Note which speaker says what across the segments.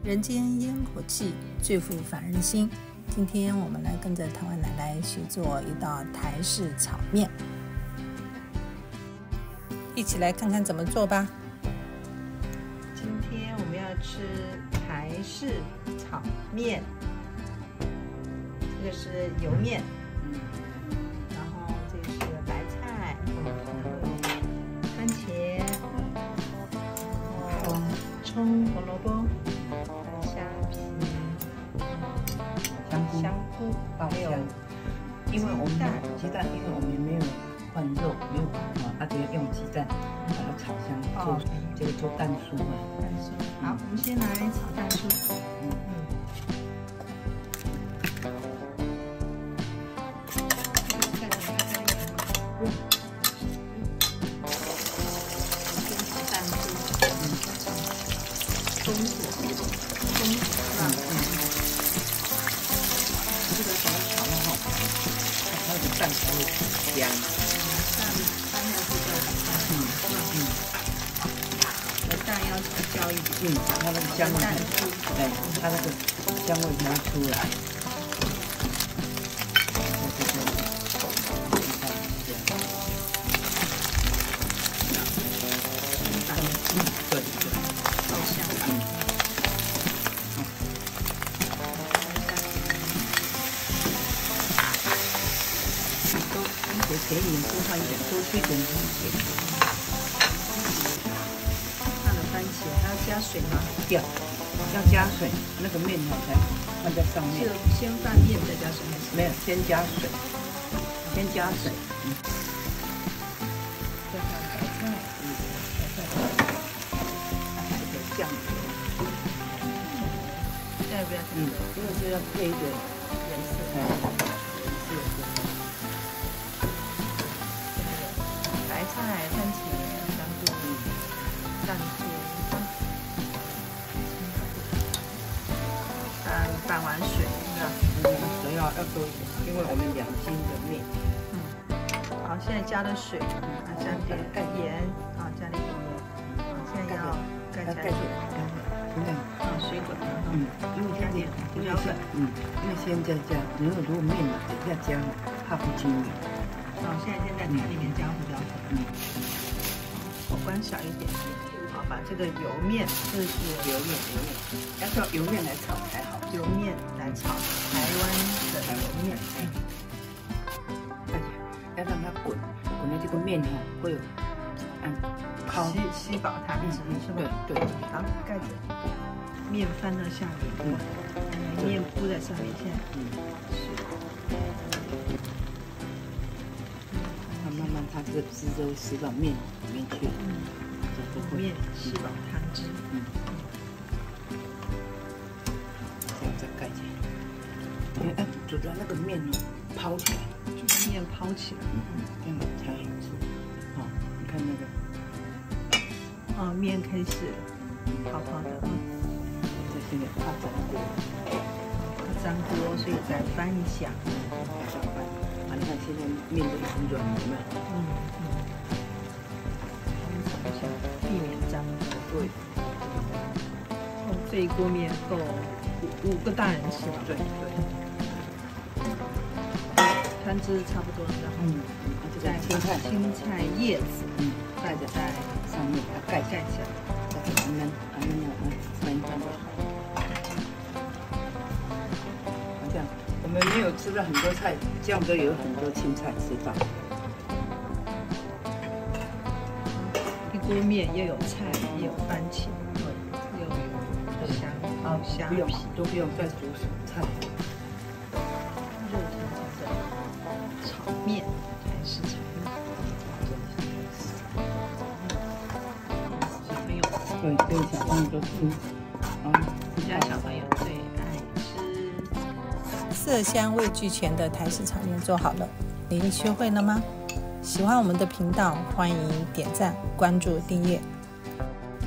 Speaker 1: 人间烟火气，最富凡人心。今天我们来跟着台湾奶奶学做一道台式炒面，一起来看看怎么做吧。今天我们要吃台式炒面，这个是油面，然后这个是白菜，番茄，然后葱、红萝卜。香菇，还有，
Speaker 2: 因为我们鸡蛋，因为我们没有换肉，没有就要用鸡蛋把它炒香，做这个做蛋酥嘛。
Speaker 1: 蛋酥，好，我们先来炒蛋酥。
Speaker 2: 蛋酥香，
Speaker 1: 蛋要比较蛋要焦一点，
Speaker 2: 它那个香味，对，它那个香味才会出来。对对，
Speaker 1: 好香。
Speaker 2: 给你多放一点，多去一点番茄。
Speaker 1: 放了番茄，还要加水吗？
Speaker 2: 要加水，那个面才放在上面。
Speaker 1: 是先放面再加水还是？
Speaker 2: 没有，先加水，先加水。
Speaker 1: 再放白菜，
Speaker 2: 还有酱油。
Speaker 1: 再不要
Speaker 2: 因为这要配一个
Speaker 1: 颜色。白菜、番茄、香菇、蛋酥，拌完水，
Speaker 2: 水要多一点，因为我们2斤的面。
Speaker 1: 好，现在加了水，加点盐，加点盐，现在要盖起来煮，水滚，
Speaker 2: 因为
Speaker 1: 加点胡椒粉，
Speaker 2: 因为现在加，如果面等一下加怕不均匀。
Speaker 1: 现在在盘里面加胡椒粉，火关小一点，好，把这个油面，这是油面，
Speaker 2: 要叫油面来炒才好，
Speaker 1: 油面来炒台湾的油面，
Speaker 2: 要让它滚的这个面会有
Speaker 1: 吸饱它的汁是吧？
Speaker 2: 对，
Speaker 1: 好，盖着，面翻到下面，面铺在上面，现在，
Speaker 2: 慢慢它这个汁都吸到面里面去，
Speaker 1: 面吸饱汤汁，
Speaker 2: 这样再盖起来，因为煮到那个面抛起来，
Speaker 1: 把面抛起来，
Speaker 2: 这样才好吃。你看那个，
Speaker 1: 面开始泡泡的，
Speaker 2: 这现在怕粘锅，
Speaker 1: 粘锅，所以再翻一下，
Speaker 2: 你看现在面都已经软了，
Speaker 1: 避免粘锅。
Speaker 2: 对，
Speaker 1: 这一锅面够5个大人吃吧？
Speaker 2: 对，
Speaker 1: 汤汁差不多了，然后再青菜叶子，盖在
Speaker 2: 上面，它盖
Speaker 1: 起来，
Speaker 2: 这样我们没有吃到很多菜，这样都有很多青菜吃到。
Speaker 1: 一锅面又有菜，也有番茄，又有虾皮，
Speaker 2: 都不用再煮什么菜。
Speaker 1: 热腾腾的炒面，台式炒面。小朋友，
Speaker 2: 对，小朋友都吃。
Speaker 1: 我家小朋友最爱吃。色香味俱全的台式炒面做好了，你学会了吗？喜欢我们的频道，欢迎点赞、关注、订阅。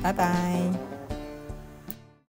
Speaker 1: 拜拜。